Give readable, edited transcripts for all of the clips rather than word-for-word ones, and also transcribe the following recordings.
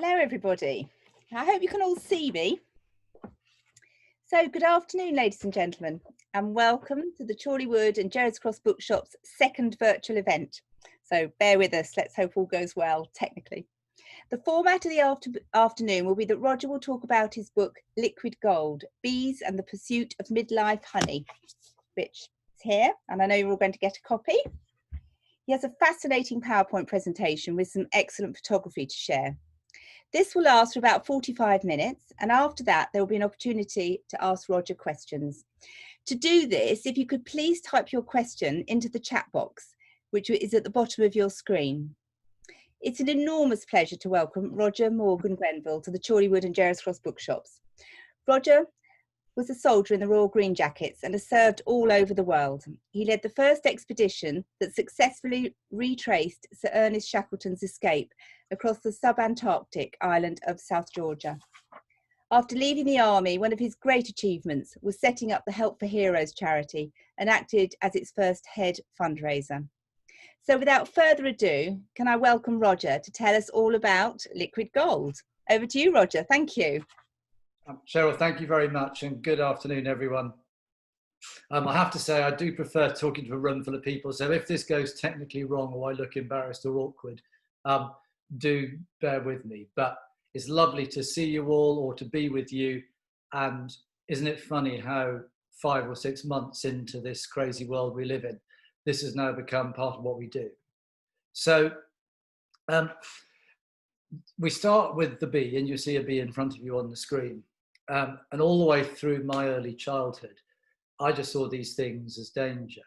Hello everybody. I hope you can all see me. So good afternoon ladies and gentlemen, and welcome to the Chorleywood and Gerrards Cross Bookshop's second virtual event. So bear with us, let's hope all goes well technically. The format of the afternoon will be that Roger will talk about his book Liquid Gold, Bees and the Pursuit of Midlife Honey, which is here, and I know you're all going to get a copy. He has a fascinating PowerPoint presentation with some excellent photography to share. This will last for about 45 minutes, and after that there will be an opportunity to ask Roger questions. To do this, if you could please type your question into the chat box, which is at the bottom of your screen. It's an enormous pleasure to welcome Roger Morgan-Grenville to the Chorleywood and Gerrards Cross Bookshops. Roger was a soldier in the Royal Green Jackets and has served all over the world. He led the first expedition that successfully retraced Sir Ernest Shackleton's escape across the sub-Antarctic island of South Georgia. After leaving the army, one of his great achievements was setting up the Help for Heroes charity and acted as its first head fundraiser. So without further ado, can I welcome Roger to tell us all about Liquid Gold? Over to you, Roger. Thank you. Cheryl, thank you very much, and good afternoon, everyone. I have to say, I do prefer talking to a room full of people, so if this goes technically wrong or I look embarrassed or awkward, do bear with me. But it's lovely to see you all or to be with you, and isn't it funny how 5 or 6 months into this crazy world we live in, this has now become part of what we do. So we start with the bee, and you see a bee in front of you on the screen. And all the way through my early childhood, I just saw these things as danger.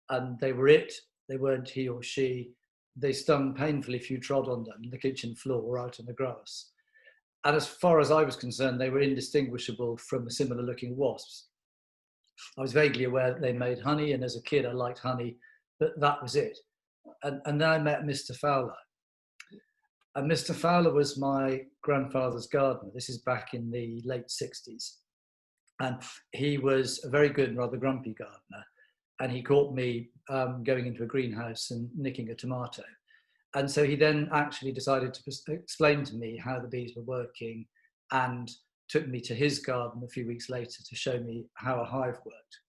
And they were it, they weren't he or she. They stung painfully if you trod on them, the kitchen floor or out on the grass. And as far as I was concerned, they were indistinguishable from similar looking wasps. I was vaguely aware that they made honey, and as a kid I liked honey, but that was it. And then I met Mr. Fowler. And Mr. Fowler was my grandfather's gardener. This is back in the late 60s. And he was a very good and rather grumpy gardener. And he caught me going into a greenhouse and nicking a tomato. And so he then actually decided to explain to me how the bees were working, and took me to his garden a few weeks later to show me how a hive worked.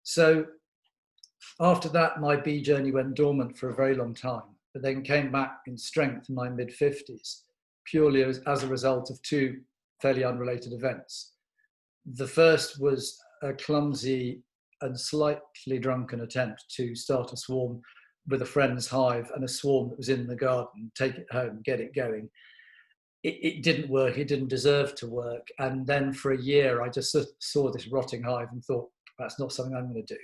So after that, my bee journey went dormant for a very long time, but then came back in strength in my mid-50s, purely as a result of two fairly unrelated events. The first was a clumsy and slightly drunken attempt to start a swarm with a friend's hive and a swarm that was in the garden, take it home, get it going. It didn't work, it didn't deserve to work. And then for a year, I just saw this rotting hive and thought, that's not something I'm going to do.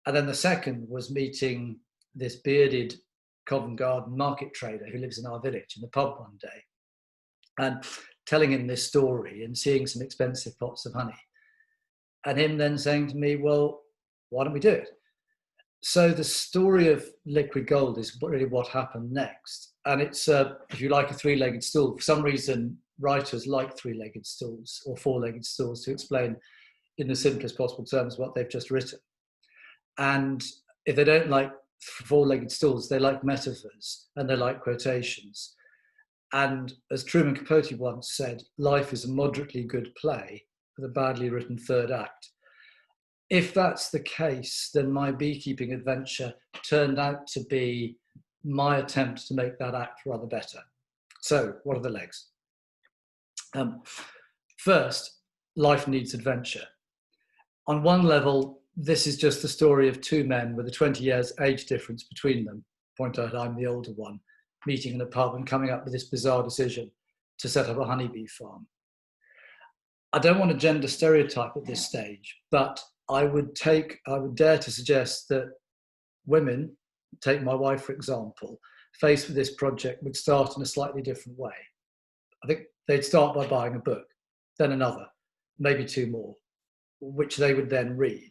And then the second was meeting this bearded Covent Garden market trader who lives in our village in the pub one day, and telling him this story and seeing some expensive pots of honey, and him then saying to me, well, why don't we do it? So the story of Liquid Gold is really what happened next. And it's, if you like, a three-legged stool. For some reason, writers like three-legged stools or four-legged stools to explain in the simplest possible terms what they've just written. And if they don't like four-legged stools, they like metaphors and they like quotations. And as Truman Capote once said, life is a moderately good play with a badly written third act. If that's the case, then my beekeeping adventure turned out to be my attempt to make that act rather better. So what are the legs? First, life needs adventure. On one level, this is just the story of two men with a 20 years age difference between them. Point out I'm the older one, meeting in a pub and coming up with this bizarre decision to set up a honeybee farm. I don't want to gender stereotype at this stage, but I would dare to suggest that women, take my wife for example, faced with this project would start in a slightly different way. I think they'd start by buying a book, then another, maybe two more, which they would then read.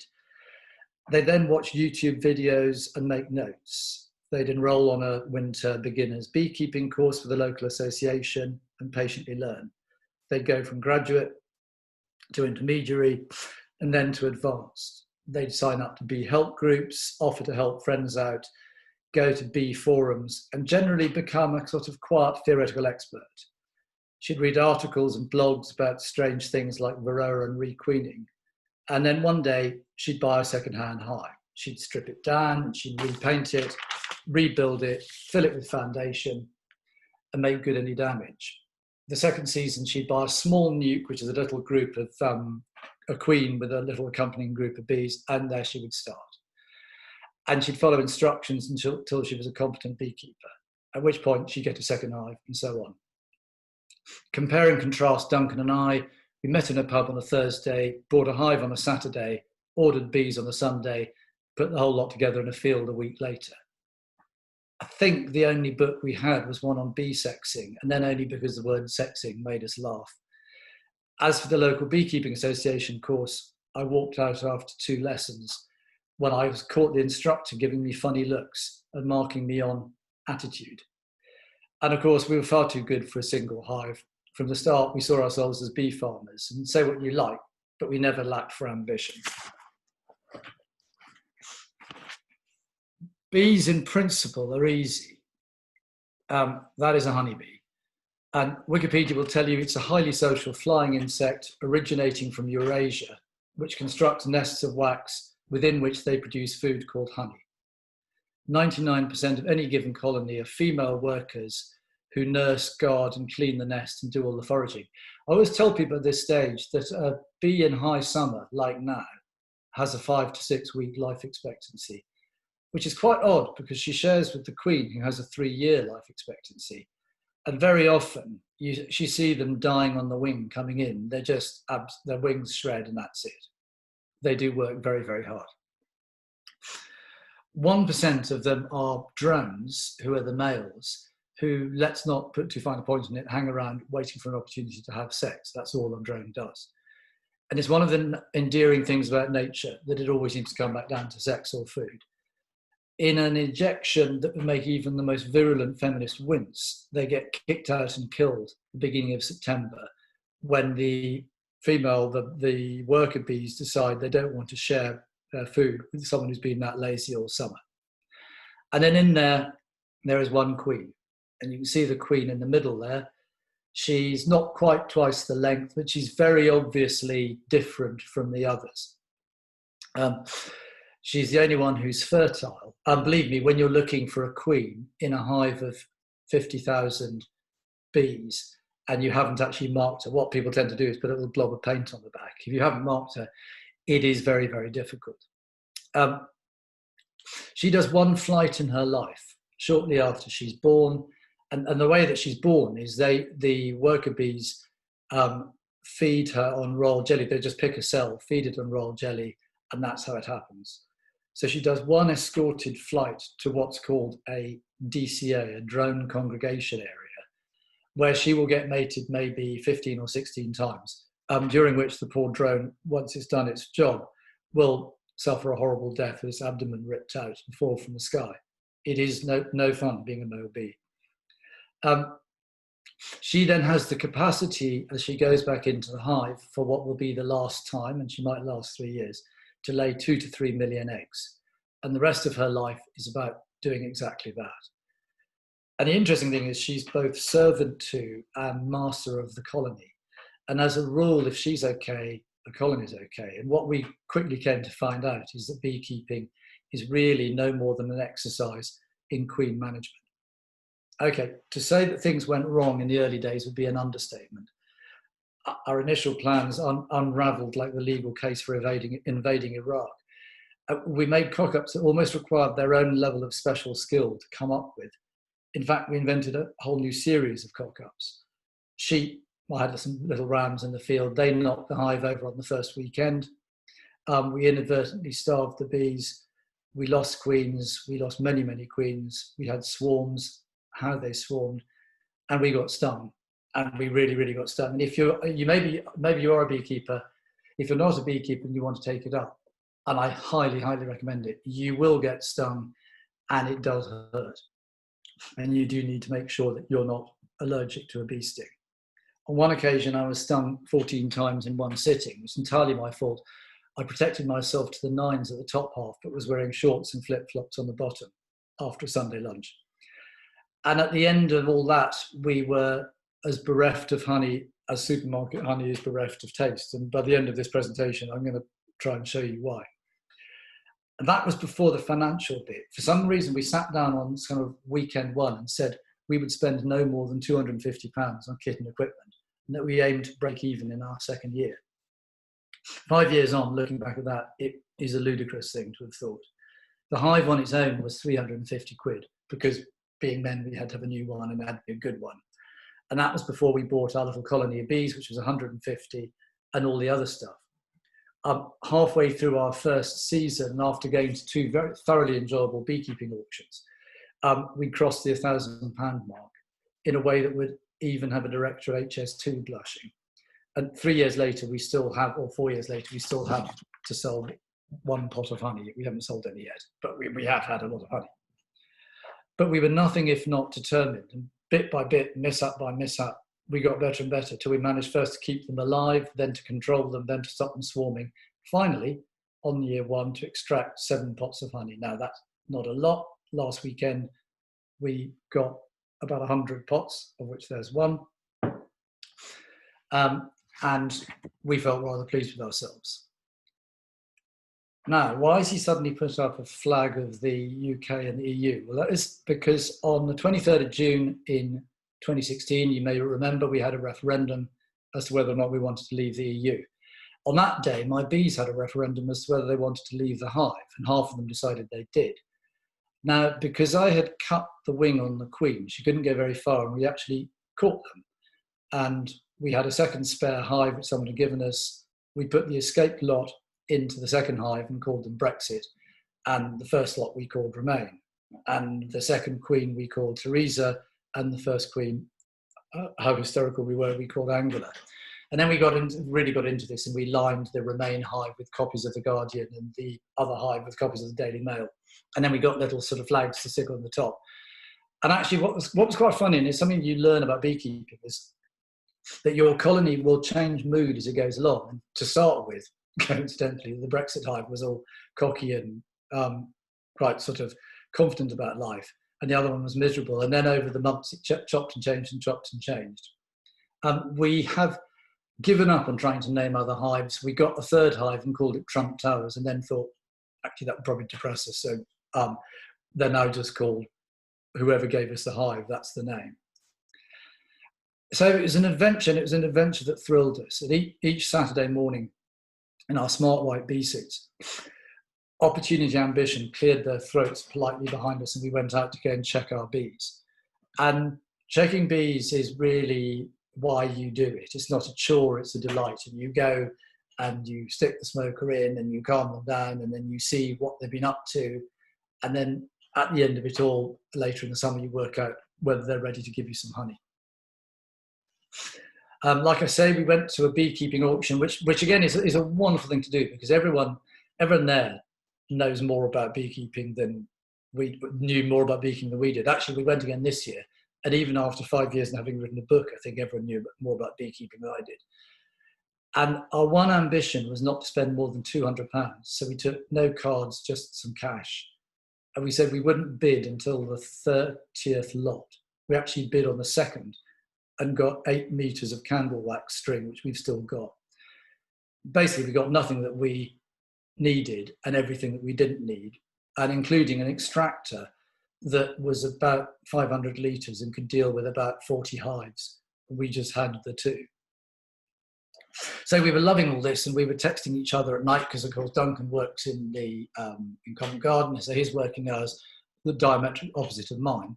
They then watch YouTube videos and make notes. They'd enroll on a winter beginners beekeeping course with a local association and patiently learn. They'd go from graduate to intermediary and then to advanced. They'd sign up to bee help groups, offer to help friends out, go to bee forums and generally become a sort of quiet theoretical expert. She'd read articles and blogs about strange things like varroa and requeening. And then one day she'd buy a second-hand hive. She'd strip it down, she'd repaint it, rebuild it, fill it with foundation, and make good any damage. The second season, she'd buy a small nuke, which is a little group of a queen with a little accompanying group of bees, and there she would start. And she'd follow instructions until she was a competent beekeeper, at which point she'd get a second hive, and so on. Compare and contrast Duncan and I. We met in a pub on a Thursday, bought a hive on a Saturday, ordered bees on a Sunday, put the whole lot together in a field a week later. I think the only book we had was one on bee sexing, and then only because the word sexing made us laugh. As for the local beekeeping association course, I walked out after 2 lessons when I was caught the instructor giving me funny looks and marking me on attitude. And of course, we were far too good for a single hive. From the start, we saw ourselves as bee farmers, and say what you like, but we never lacked for ambition. Bees in principle are easy. That is a honeybee. And Wikipedia will tell you it's a highly social flying insect originating from Eurasia, which constructs nests of wax within which they produce food called honey. 99% of any given colony are female workers who nurse, guard and clean the nest and do all the foraging. I always tell people at this stage that a bee in high summer, like now, has a 5 to 6 week life expectancy, which is quite odd because she shares with the queen who has a 3-year life expectancy. And very often you see them dying on the wing coming in. They're just, their wings shred and that's it. They do work very, very hard. 1% of them are drones, who are the males, who, let's not put too fine a point on it, hang around waiting for an opportunity to have sex. That's all a drone does. And it's one of the endearing things about nature that it always seems to come back down to sex or food. In an injection that would make even the most virulent feminist wince, they get kicked out and killed at the beginning of September when the female, the worker bees decide they don't want to share their food with someone who's been that lazy all summer. And then in there is one queen. And you can see the queen in the middle there. She's not quite twice the length, but she's very obviously different from the others. She's the only one who's fertile. And believe me, when you're looking for a queen in a hive of 50,000 bees and you haven't actually marked her, what people tend to do is put a little blob of paint on the back. If you haven't marked her, it is very, very difficult. She does one flight in her life shortly after she's born. And the way that she's born is the worker bees feed her on royal jelly. They just pick a cell, feed it on royal jelly, and that's how it happens. So she does one escorted flight to what's called a DCA, a drone congregation area, where she will get mated maybe 15 or 16 times, during which the poor drone, once it's done its job, will suffer a horrible death with its abdomen ripped out and fall from the sky. It is no fun being a male bee. She then has the capacity, as she goes back into the hive for what will be the last time, and she might last 3 years, to lay 2 to 3 million eggs. And the rest of her life is about doing exactly that. And the interesting thing is she's both servant to and master of the colony. And as a rule, if she's okay, the colony's okay. And what we quickly came to find out is that beekeeping is really no more than an exercise in queen management. Okay, to say that things went wrong in the early days would be an understatement. Our initial plans unraveled like the legal case for invading Iraq. We made cock-ups that almost required their own level of special skill to come up with. In fact, we invented a whole new series of cock-ups. Sheep, I had some little rams in the field, they knocked the hive over on the first weekend. We inadvertently starved the bees. We lost queens, we lost many, many queens. We had swarms, how they swarmed, and we got stung. And we really, really got stung. And if maybe you are a beekeeper, if you're not a beekeeper and you want to take it up, and I highly, highly recommend it, you will get stung and it does hurt. And you do need to make sure that you're not allergic to a bee sting. On one occasion, I was stung 14 times in one sitting. It was entirely my fault. I protected myself to the nines at the top half, but was wearing shorts and flip-flops on the bottom. after a Sunday lunch. And at the end of all that, we were as bereft of honey as supermarket honey is bereft of taste. And by the end of this presentation, I'm going to try and show you why. And that was before the financial bit. For some reason, we sat down on kind of weekend one and said we would spend no more than £250 on kit and equipment, and that we aimed to break even in our second year. 5 years on, looking back at that, it is a ludicrous thing to have thought. The hive on its own was 350 quid, because being men, we had to have a new one and it had to be a good one. And that was before we bought our little colony of bees, which was 150, and all the other stuff. Halfway through our first season, after going to 2 very thoroughly enjoyable beekeeping auctions, we crossed the £1,000 mark in a way that would even have a director of HS2 blushing. And 3 years later, we still have, or 4 years later, we still have to sell 1 pot of honey. We haven't sold any yet, but we have had a lot of honey. But we were nothing if not determined. And bit by bit, mishap by mishap, we got better and better till we managed first to keep them alive, then to control them, then to stop them swarming. Finally, on year 1, to extract 7 pots of honey. Now, that's not a lot. Last weekend, we got about 100 pots, of which there's 1. And we felt rather pleased with ourselves. Now, why has he suddenly put up a flag of the UK and the EU? Well, that is because on the 23rd of June in 2016, you may remember we had a referendum as to whether or not we wanted to leave the EU. On that day, my bees had a referendum as to whether they wanted to leave the hive, and half of them decided they did. Now, because I had cut the wing on the queen, she couldn't go very far, and we actually caught them. And we had a second spare hive which someone had given us. We put the escaped lot into the second hive and called them Brexit. And the first lot we called Remain. And the second queen we called Theresa. And the first queen, how hysterical we were, we called Angela. And then we really got into this, and we lined the Remain hive with copies of The Guardian and the other hive with copies of the Daily Mail. And then we got little sort of flags to stick on the top. And actually what was quite funny, and it's something you learn about beekeeping, is that your colony will change mood as it goes along. And to start with, coincidentally, the Brexit hive was all cocky and quite sort of confident about life, and the other one was miserable. And then over the months, it chopped and changed and chopped and changed. We have given up on trying to name other hives. We got a third hive and called it Trump Towers, and then thought, actually, that would probably depress us. So they're now just called whoever gave us the hive, that's the name. So it was an adventure, and it was an adventure that thrilled us. And each Saturday morning in our smart white bee suits, opportunity, ambition cleared their throats politely behind us, and we went out to go and check our bees. And checking bees is really why you do it. It's not a chore, it's a delight. And you go and you stick the smoker in and you calm them down, and then you see what they've been up to. And then at the end of it all, later in the summer, you work out whether they're ready to give you some honey. Like I say, we went to a beekeeping auction, which again is a wonderful thing to do, because everyone there knows more about beekeeping than we knew more about beekeeping than we did. Actually, we went again this year, and even after 5 years and having written a book, I think everyone knew more about beekeeping than I did. And our one ambition was not to spend more than £200. So we took no cards, just some cash. And we said we wouldn't bid until the 30th lot. We actually bid on the second and got 8 meters of candle wax string, which we've still got. Basically, we got nothing that we needed and everything that we didn't need, and including an extractor that was about 500 litres and could deal with about 40 hives. We just had the 2. So we were loving all this, and we were texting each other at night, because of course Duncan works in the in Covent Garden, so his working hours were diametrically opposite of mine.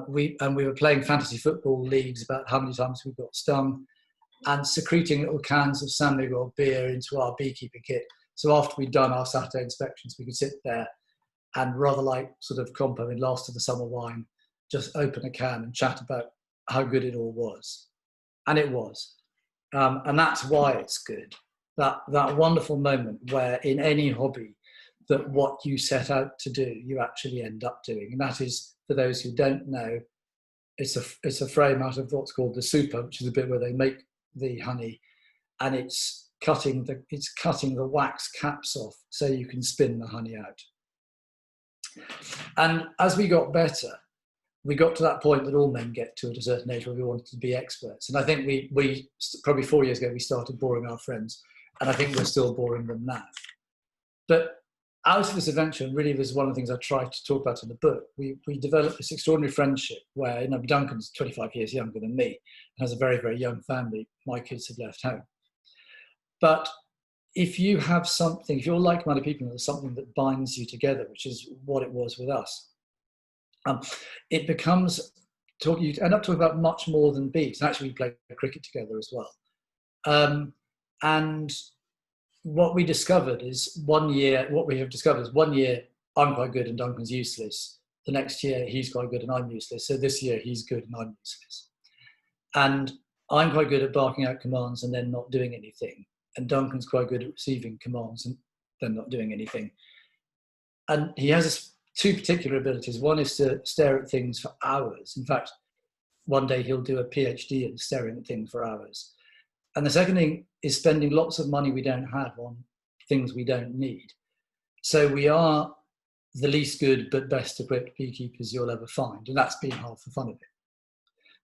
We were playing fantasy football leagues about how many times we got stung, and secreting little cans of San Miguel beer into our beekeeping kit. So after we'd done our Saturday inspections, we could sit there and, rather like sort of Compo in Last of the Summer Wine, just open a can and chat about how good it all was. And it was. And that's why it's good. That wonderful moment where in any hobby, that what you set out to do, you actually end up doing. And that is, for those who don't know, it's a frame out of what's called the super, which is a bit where they make the honey, and it's cutting the wax caps off so you can spin the honey out. And as we got better, we got to that point that all men get to at a certain age where we wanted to be experts. And I think we probably 4 years ago, we started boring our friends. And I think we're still boring them now. But out of this adventure, and really was one of the things I tried to talk about in the book, we developed this extraordinary friendship where, Duncan's 25 years younger than me and has a very, very young family. My kids have left home. But if you have something, if you're like-minded people, there's something that binds you together, which is what it was with us. It becomes, you end up talking about much more than bees. And actually, we played cricket together as well. And what we discovered is 1 year, I'm quite good and Duncan's useless. The next year, he's quite good and I'm useless. So this year, he's good and I'm useless. And I'm quite good at barking out commands and then not doing anything. And Duncan's quite good at receiving commands and then not doing anything. And he has two particular abilities. One is to stare at things for hours. In fact, one day he'll do a PhD in staring at things for hours. And the second thing is spending lots of money we don't have on things we don't need. So we are the least good but best equipped beekeepers you'll ever find. And that's been half the fun of it.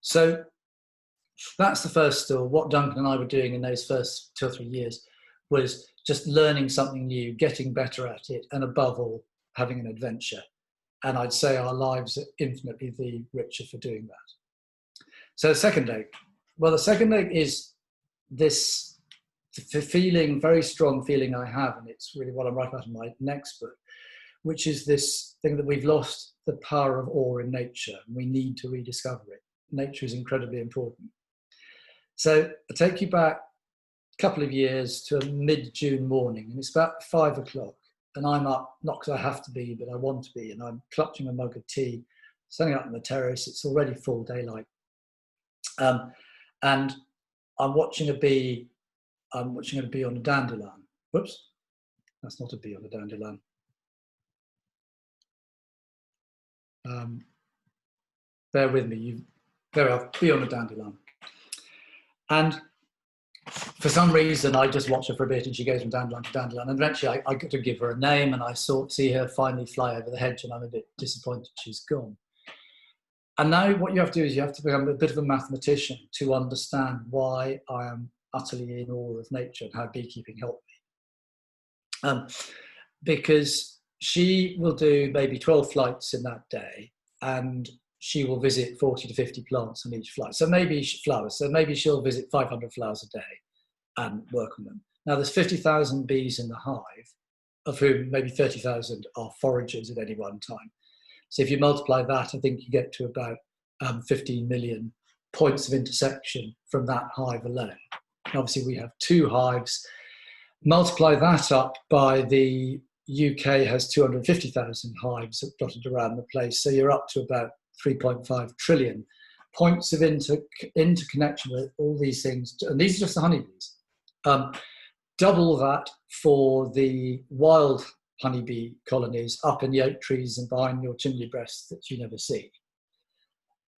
So that's the first store. What Duncan and I were doing in those first 2 or 3 years was just learning something new, getting better at it, and above all, having an adventure. And I'd say our lives are infinitely the richer for doing that. So the second leg. Well, the second leg is this feeling, very strong feeling I have, and it's really what I'm writing about in my next book, which is this thing that we've lost the power of awe in nature, and we need to rediscover it. Nature is incredibly important. So I take you back a couple of years to a mid-June morning, and it's about 5 o'clock, and I'm up, not because I have to be, but I want to be, and I'm clutching a mug of tea, standing up on the terrace. It's already full daylight. And I'm watching a bee. I'm watching a bee on a dandelion. Whoops, that's not a bee on a dandelion. Bear with me. There we are, bee on a dandelion. And for some reason, I just watch her for a bit, and she goes from dandelion to dandelion. And eventually, I get to give her a name, and I see her finally fly over the hedge, and I'm a bit disappointed she's gone. And now what you have to do is you have to become a bit of a mathematician to understand why I am utterly in awe of nature and how beekeeping helped me. Because she will do maybe 12 flights in that day, and she will visit 40 to 50 plants on each flight. So maybe flowers. So maybe she'll visit 500 flowers a day and work on them. Now there's 50,000 bees in the hive, of whom maybe 30,000 are foragers at any one time. So if you multiply that, I think you get to about 15 million points of intersection from that hive alone. And obviously we have 2 hives. Multiply that up by the UK has 250,000 hives dotted around the place. So you're up to about 3.5 trillion points of interconnection with all these things. And these are just the honeybees. Double that for the wild honeybee colonies up in the oak trees and behind your chimney breasts that you never see.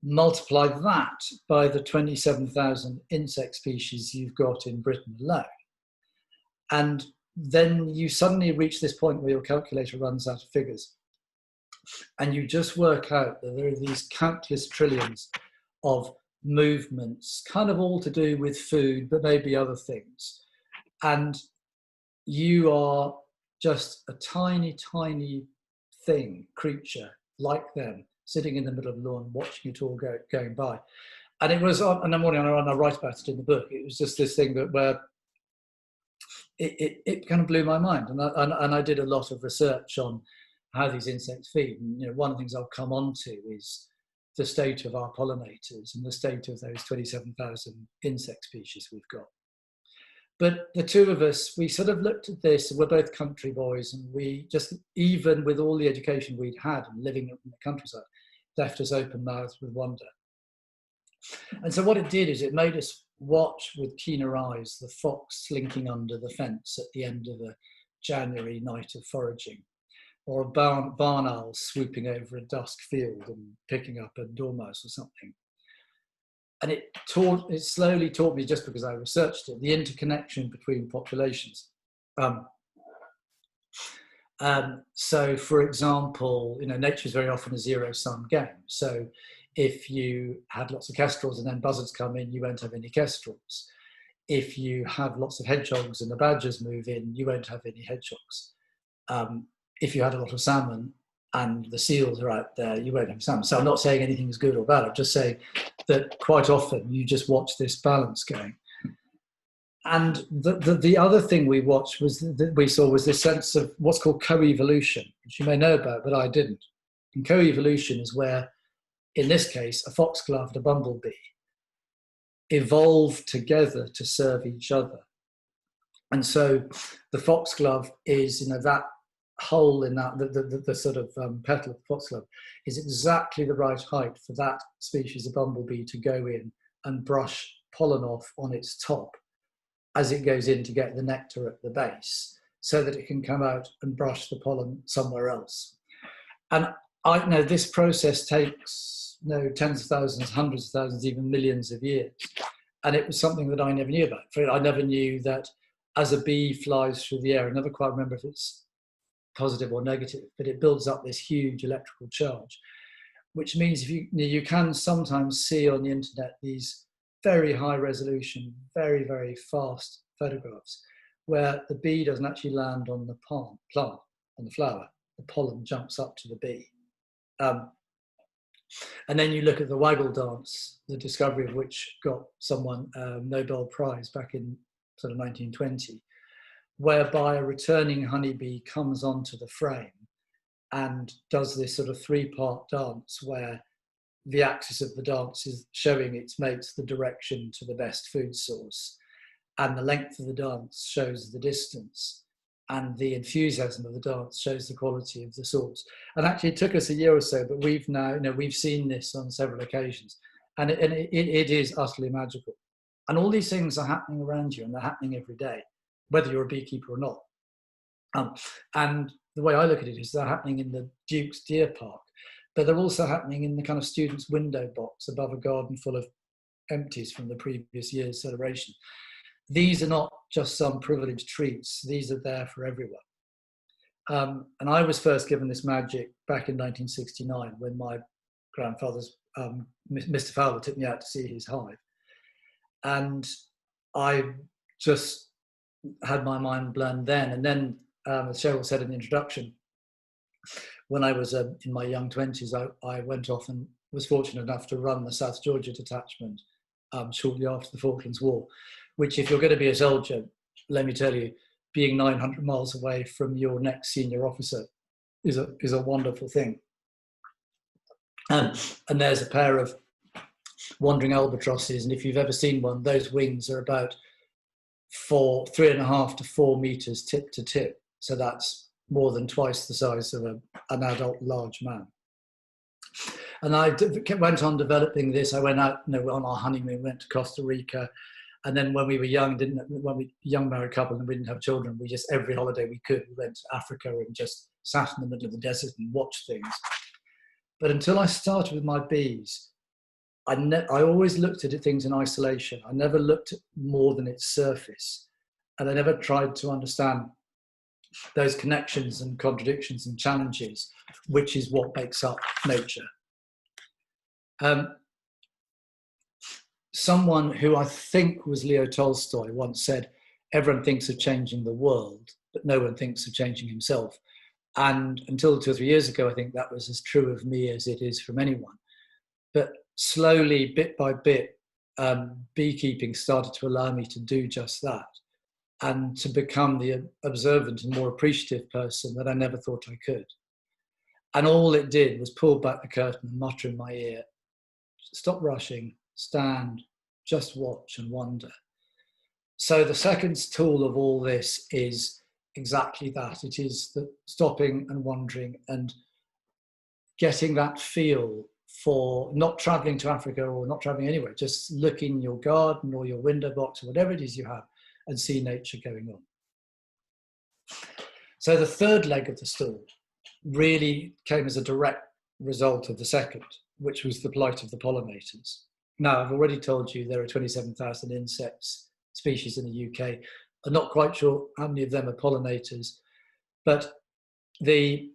Multiply that by the 27,000 insect species you've got in Britain alone. And then you suddenly reach this point where your calculator runs out of figures. And you just work out that there are these countless trillions of movements, kind of all to do with food, but maybe other things. And you are just a tiny, tiny creature like them, sitting in the middle of the lawn, watching it all going by. And it was on the morning, and I write about it in the book, it was just this thing where it kind of blew my mind. And I did a lot of research on how these insects feed. And, one of the things I'll come on to is the state of our pollinators and the state of those 27,000 insect species we've got. But the two of us, we sort of looked at this, and we're both country boys, and we just, even with all the education we'd had and living in the countryside, left us open mouthed with wonder. And so what it did is it made us watch with keener eyes the fox slinking under the fence at the end of a January night of foraging, or a barn owl swooping over a dusk field and picking up a dormouse or something. And it slowly taught me, just because I researched it, the interconnection between populations. So, for example, nature is very often a zero-sum game. So if you had lots of kestrels and then buzzards come in, you won't have any kestrels. If you have lots of hedgehogs and the badgers move in, you won't have any hedgehogs. If you had a lot of salmon and the seals are out there, you won't have salmon. So I'm not saying anything is good or bad. I'm just saying that quite often you just watch this balance going. And the other thing we watched was this sense of what's called co-evolution, which you may know about, but I didn't. And co-evolution is where, in this case, a foxglove and a bumblebee evolve together to serve each other. And so the foxglove is, that hole in that, the sort of petal of the foxglove is exactly the right height for that species of bumblebee to go in and brush pollen off on its top as it goes in to get the nectar at the base, so that it can come out and brush the pollen somewhere else. And I know this process takes tens of thousands, hundreds of thousands, even millions of years. And it was something that I never knew about. I never knew that as a bee flies through the air, I never quite remember if it's positive or negative, but it builds up this huge electrical charge, which means if you can sometimes see on the internet these very high resolution, very, very fast photographs where the bee doesn't actually land on the plant, on the flower. The pollen jumps up to the bee. And then you look at the waggle dance, the discovery of which got someone a Nobel Prize back in sort of 1920, whereby a returning honeybee comes onto the frame and does this sort of three-part dance where the axis of the dance is showing its mates the direction to the best food source, and the length of the dance shows the distance, and the enthusiasm of the dance shows the quality of the source. And actually, it took us a year or so, but we've now, we've seen this on several occasions, and it is utterly magical. And all these things are happening around you, and they're happening every day, whether you're a beekeeper or not. And the way I look at it is they're happening in the Duke's Deer Park, but they're also happening in the kind of student's window box above a garden full of empties from the previous year's celebration. These are not just some privileged treats. These are there for everyone. And I was first given this magic back in 1969 when my grandfather's, Mr. Fowler, took me out to see his hive. And I just had my mind blown then. And then, as Cheryl said in the introduction, when I was in my young 20s, I went off and was fortunate enough to run the South Georgia detachment shortly after the Falklands War, which, if you're going to be a soldier, let me tell you, being 900 miles away from your next senior officer is a wonderful thing. And there's a pair of wandering albatrosses, and if you've ever seen one, those wings are about 3.5 to 4 meters tip to tip. So that's more than twice the size of an adult large man. And I went on developing this. I went out, on our honeymoon, went to Costa Rica. And then when we were young, young married couple and we didn't have children, we just, every holiday we could, we went to Africa and just sat in the middle of the desert and watched things. But until I started with my bees, I always looked at things in isolation. I never looked at more than its surface. And I never tried to understand those connections and contradictions and challenges, which is what makes up nature. Someone who I think was Leo Tolstoy once said, everyone thinks of changing the world, but no one thinks of changing himself. And until 2 or 3 years ago, I think that was as true of me as it is from anyone. But slowly, bit by bit, beekeeping started to allow me to do just that, and to become the observant and more appreciative person that I never thought I could. And all it did was pull back the curtain and mutter in my ear, stop rushing, stand, just watch and wonder. So the second tool of all this is exactly that. It is the stopping and wondering and getting that feel for not traveling to Africa or not traveling anywhere, just look in your garden or your window box or whatever it is you have and see nature going on. So the third leg of the stool really came as a direct result of the second, which was the plight of the pollinators. Now, I've already told you there are 27,000 insects species in the UK. I'm not quite sure how many of them are pollinators, but It's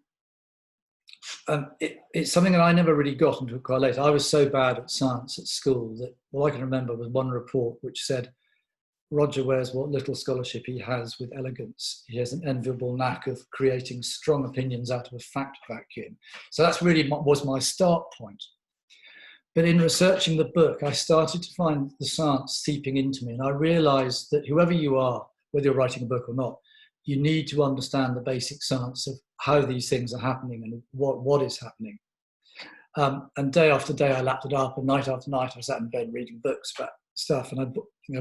something that I never really got until quite late. I was so bad at science at school that all I can remember was one report which said, Roger wears what little scholarship he has with elegance. He has an enviable knack of creating strong opinions out of a fact vacuum. So that's really was my start point. But in researching the book, I started to find the science seeping into me. And I realized that whoever you are, whether you're writing a book or not, you need to understand the basic science of how these things are happening and what is happening. And day after day, I lapped it up, and night after night, I sat in bed reading books about stuff, and I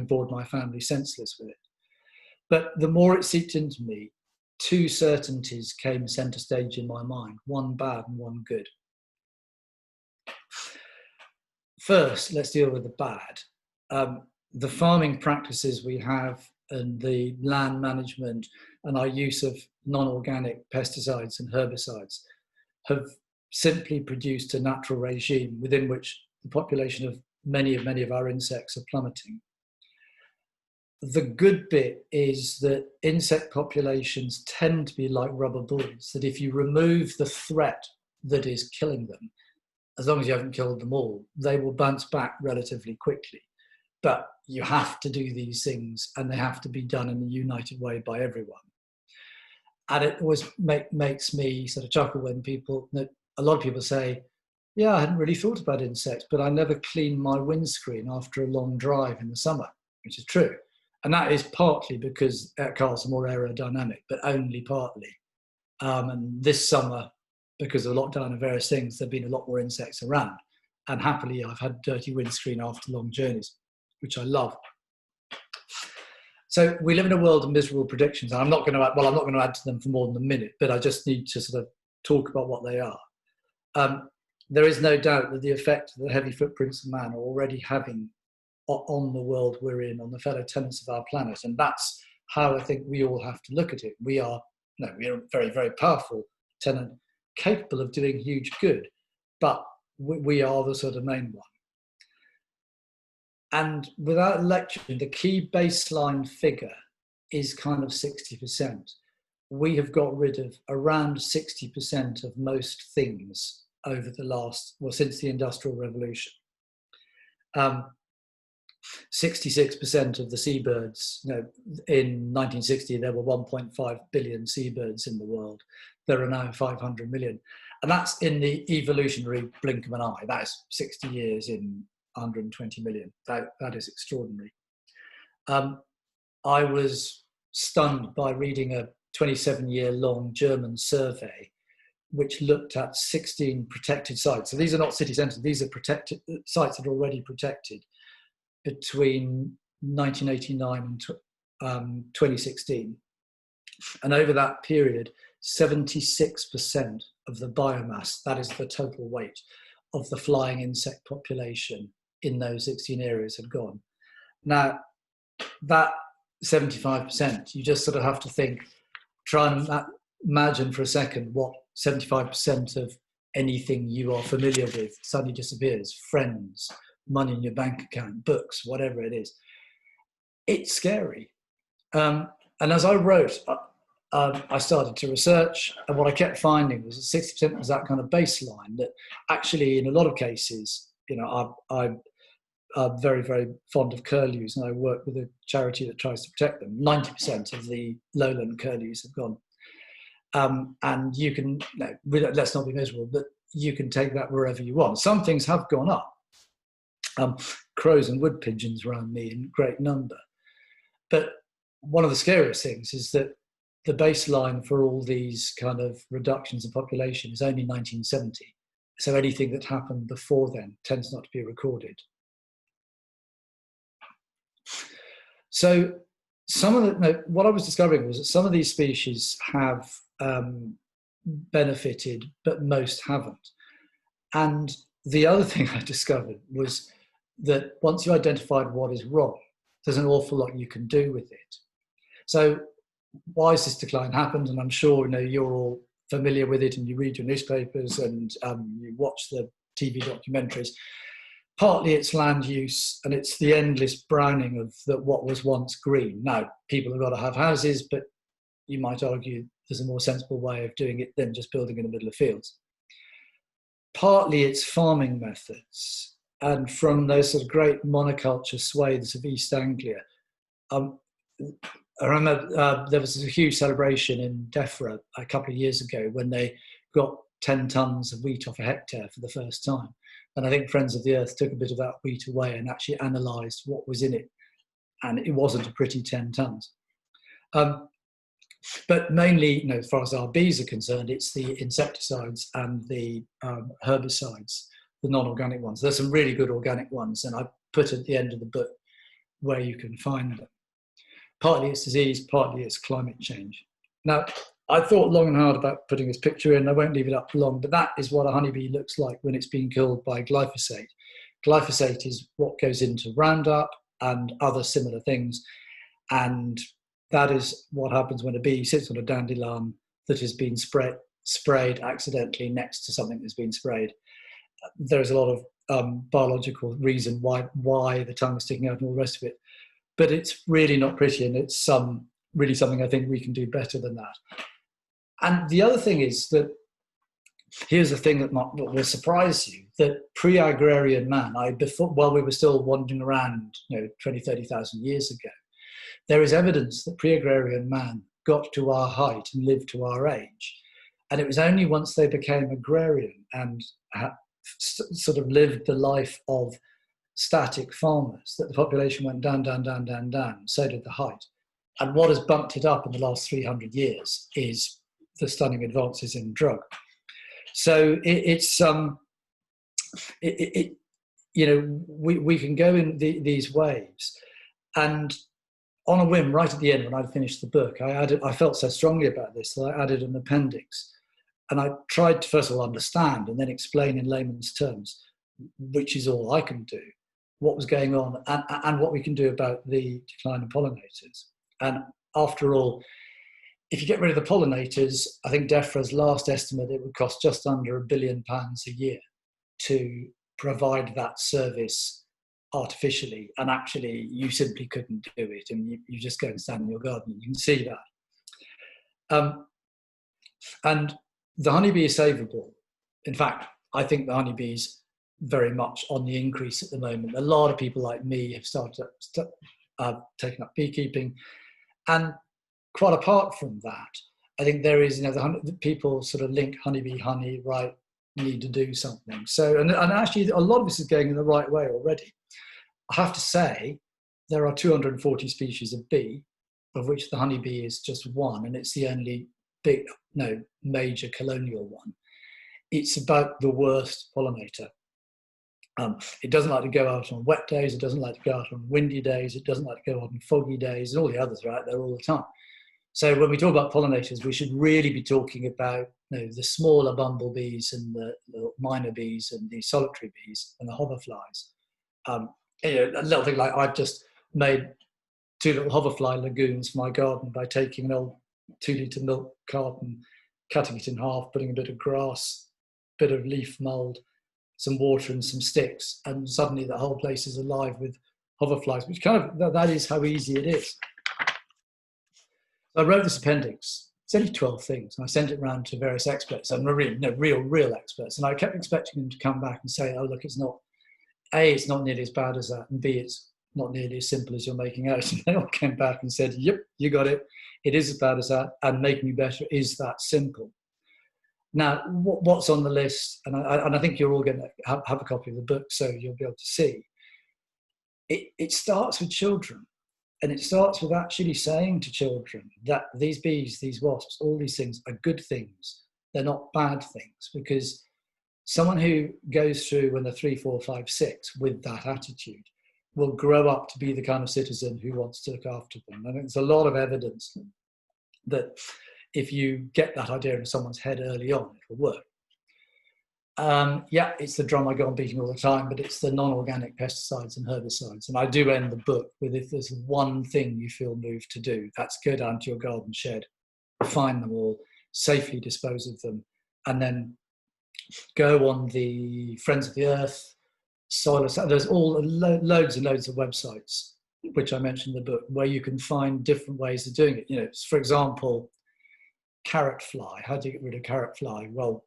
bored my family senseless with it. But the more it seeped into me, two certainties came centre stage in my mind, one bad and one good. First, let's deal with the bad. The farming practices we have and the land management and our use of non-organic pesticides and herbicides have simply produced a natural regime within which the population of many of our insects are plummeting. The good bit is that insect populations tend to be like rubber balls, that if you remove the threat that is killing them, as long as you haven't killed them all, they will bounce back relatively quickly. But you have to do these things, and they have to be done in a united way by everyone. And it always makes me sort of chuckle when a lot of people say, yeah, I hadn't really thought about insects, but I never clean my windscreen after a long drive in the summer, which is true. And that is partly because cars are more aerodynamic, but only partly. And this summer, because of lockdown and various things, there have been a lot more insects around. And happily, I've had dirty windscreen after long journeys, which I love. So we live in a world of miserable predictions. And I'm not going to add to them for more than a minute, but I just need to sort of talk about what they are. There is no doubt that the effect that the heavy footprints of man are already having on the world we're in, on the fellow tenants of our planet. And that's how I think we all have to look at it. We are a very, very powerful tenant, capable of doing huge good, but we are the sort of main one. And without lecturing, the key baseline figure is kind of 60%. We have got rid of around 60% of most things over since the Industrial Revolution. 66% of the seabirds, in 1960, there were 1.5 billion seabirds in the world. There are now 500 million. And that's in the evolutionary blink of an eye. That is 60 years in 120 million. That is extraordinary. I was stunned by reading a 27-year-long German survey which looked at 16 protected sites. So these are not city centres, these are protected sites that are already protected between 1989 and 2016. And over that period, 76% of the biomass, that is the total weight of the flying insect population in those 16 areas, had gone. Now, that 75%, you just sort of have to try and imagine for a second what 75% of anything you are familiar with suddenly disappears. Friends, money in your bank account, books, whatever it is. It's scary. And as I wrote, I started to research, and what I kept finding was that 60% was that kind of baseline, that actually in a lot of cases, I'm very, very fond of curlews, and I work with a charity that tries to protect them. 90% of the lowland curlews have gone. And you can, let's not be miserable, but you can take that wherever you want. Some things have gone up. Crows and wood pigeons around me in great number. But one of the scariest things is that the baseline for all these kind of reductions in population is only 1970. So anything that happened before then tends not to be recorded. So what I was discovering was that some of these species have benefited, but most haven't. And the other thing I discovered was that once you identified what is wrong, there's an awful lot you can do with it. So why has this decline happened? And I'm sure you're all familiar with it, and you read your newspapers and you watch the TV documentaries. Partly it's land use, and it's the endless browning of what was once green. Now, people have got to have houses, but you might argue there's a more sensible way of doing it than just building in the middle of fields. Partly it's farming methods, and from those sort of great monoculture swathes of East Anglia. I remember there was a huge celebration in Defra a couple of years ago when they got 10 tons of wheat off a hectare for the first time. And I think Friends of the Earth took a bit of that wheat away and actually analysed what was in it. And it wasn't a pretty 10 tons. But mainly, as far as our bees are concerned, it's the insecticides and the herbicides, the non-organic ones. There's some really good organic ones, and I put at the end of the book where you can find them. Partly it's disease, partly it's climate change. Now, I thought long and hard about putting this picture in. I won't leave it up for long, but that is what a honeybee looks like when it's being killed by glyphosate. Glyphosate is what goes into Roundup and other similar things. And that is what happens when a bee sits on a dandelion that has been sprayed accidentally next to something that's been sprayed. There's a lot of biological reason why the tongue is sticking out and all the rest of it. But it's really not pretty, and it's really something I think we can do better than that. And the other thing is that, here's the thing that will surprise you, that pre-agrarian man, while we were still wandering around 20, 30,000 years ago, there is evidence that pre-agrarian man got to our height and lived to our age. And it was only once they became agrarian and sort of lived the life of static farmers that the population went down, down, down, down, down. So did the height. And what has bumped it up in the last 300 years is the stunning advances in drug. So we can go in these waves. And on a whim, right at the end, when I'd finished the book, I felt so strongly about this that I added an appendix. And I tried to first of all understand and then explain in layman's terms, which is all I can do, what was going on and what we can do about the decline of pollinators. And after all, if you get rid of the pollinators, I think DEFRA's last estimate, it would cost just under £1 billion a year to provide that service artificially. And actually, you simply couldn't do it. And you just go and stand in your garden, you can see that. And the honeybee is savable. In fact, I think the honeybees very much on the increase at the moment. A lot of people like me have started taking up beekeeping, and quite apart from that, I think there is, the people sort of link honeybee, honey, right, need to do something. So, and actually a lot of this is going in the right way already. I have to say, there are 240 species of bee, of which the honeybee is just one, and it's the only major colonial one. It's about the worst pollinator. It doesn't like to go out on wet days, it doesn't like to go out on windy days, it doesn't like to go out on foggy days, and all the others are out there all the time. So when we talk about pollinators, we should really be talking about the smaller bumblebees and the minor bees and the solitary bees and the hoverflies. A little thing like I've just made 2 little hoverfly lagoons for my garden by taking an old 2-litre milk carton, cutting it in half, putting a bit of grass, bit of leaf mould, some water and some sticks, and suddenly the whole place is alive with hoverflies, which that is how easy it is. I wrote this appendix. It's only 12 things, and I sent it around to various experts, and real experts, and I kept expecting them to come back and say, oh, look, it's not nearly as bad as that, and B, it's not nearly as simple as you're making out. And they all came back and said, yep, you got it. It is as bad as that, and Making You Better is that simple. Now, what's on the list, and I think you're all going to have a copy of the book, so you'll be able to see. It starts with children, and it starts with actually saying to children that these bees, these wasps, all these things are good things. They're not bad things, because someone who goes through when they're 3, 4, 5, 6 with that attitude will grow up to be the kind of citizen who wants to look after them. And there's a lot of evidence that if you get that idea in someone's head early on, it will work. It's the drum I go on beating all the time, but it's the non-organic pesticides and herbicides. And I do end the book with, if there's one thing you feel moved to do, that's go down to your garden shed, find them all, safely dispose of them, and then go on the Friends of the Earth, Soil. There's loads and loads of websites, which I mentioned in the book, where you can find different ways of doing it. For example, carrot fly. How do you get rid of carrot fly? Well,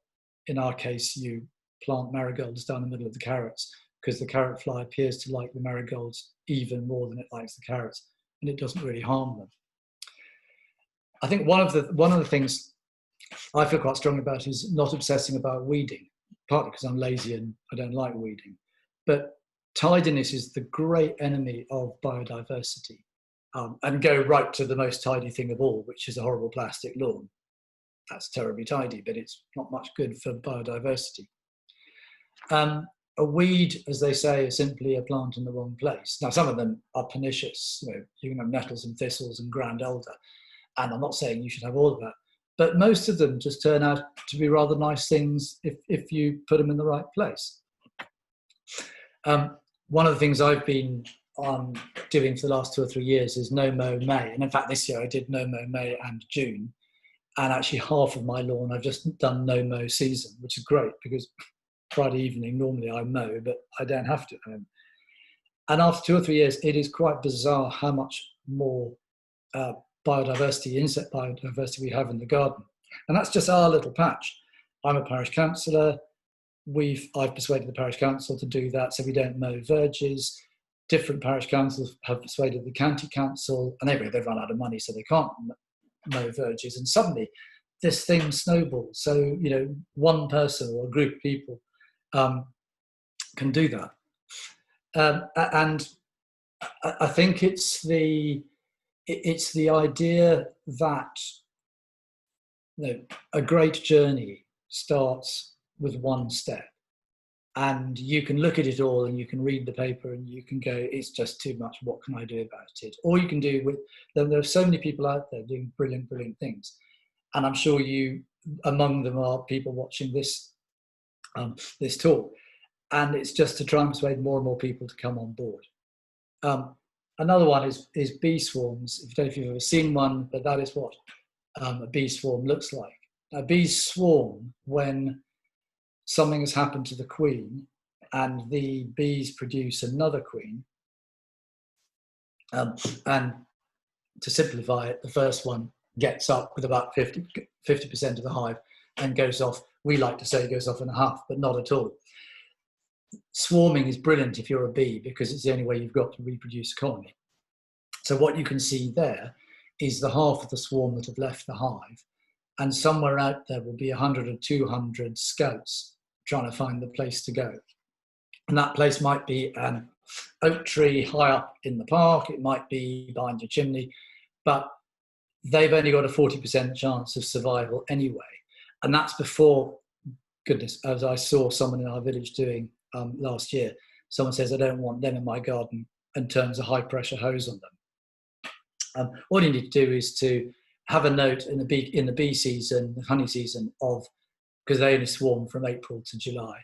in our case, you plant marigolds down the middle of the carrots, because the carrot fly appears to like the marigolds even more than it likes the carrots, and it doesn't really harm them. I think one of the things I feel quite strongly about is not obsessing about weeding, partly because I'm lazy and I don't like weeding. But tidiness is the great enemy of biodiversity. And go right to the most tidy thing of all, which is a horrible plastic lawn. That's terribly tidy, but it's not much good for biodiversity. A weed, as they say, is simply a plant in the wrong place. Now, some of them are pernicious. You can have nettles and thistles and grand elder, and I'm not saying you should have all of that, but most of them just turn out to be rather nice things if you put them in the right place. One of the things I've been doing for the last 2 or 3 years is no mow May, and in fact this year I did no mow May and June, and actually half of my lawn I've just done no mow season, which is great because Friday evening normally I mow, but I don't have to. And after 2 or 3 years, it is quite bizarre how much more biodiversity, insect biodiversity we have in the garden, and that's just our little patch. I'm a parish councillor. I've persuaded the parish council to do that, so we don't mow verges. Different parish councils have persuaded the county council, and they've run out of money, so they can't mow verges. And suddenly, this thing snowballs. So one person or a group of people can do that. And I think it's the idea that a great journey starts with one step, and you can look at it all and you can read the paper and you can go, it's just too much, what can I do about it? Or you can do with there are so many people out there doing brilliant things, and I'm sure among them are people watching this talk, and it's just to try and persuade more and more people to come on board. Another one is bee swarms. I don't know if you've ever seen one, but that is what a bee swarm looks like. Bees swarm when something has happened to the queen and the bees produce another queen. And to simplify it, the first one gets up with about 50% of the hive and goes off. We like to say goes off in a huff, but not at all. Swarming is brilliant if you're a bee because it's the only way you've got to reproduce a colony. So what you can see there is the half of the swarm that have left the hive, and somewhere out there will be 100 or 200 scouts trying to find the place to go. And that place might be an oak tree high up in the park, it might be behind your chimney, but they've only got a 40% chance of survival anyway. And that's before, goodness, as I saw someone in our village doing last year, someone says, I don't want them in my garden, and turns a high pressure hose on them. All you need to do is to have a note in the bee season, the honey season, because they only swarm from April to July,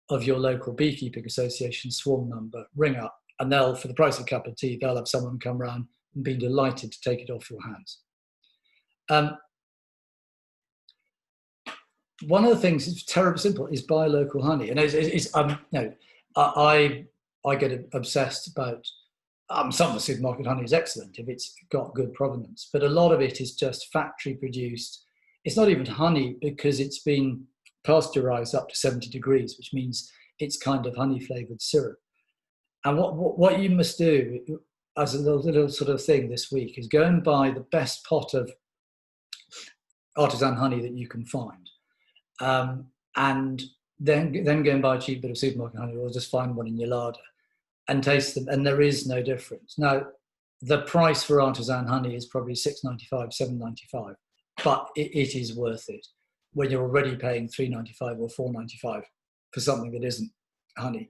of your local beekeeping association swarm number, ring up, and they'll, for the price of a cup of tea, they'll have someone come around and be delighted to take it off your hands. One of the things that's terribly simple is buy local honey, and I get obsessed about some of the supermarket honey is excellent if it's got good provenance, but a lot of it is just factory produced. It's not even honey because it's been pasteurized up to 70 degrees, which means it's kind of honey flavored syrup. And what you must do as a little sort of thing this week is go and buy the best pot of artisan honey that you can find, and then go and buy a cheap bit of supermarket honey, or just find one in your larder and taste them, and there is no difference. Now, the price for artisan honey is probably $6.95, $7.95, but it is worth it when you're already paying $3.95 or $4.95 for something that isn't honey.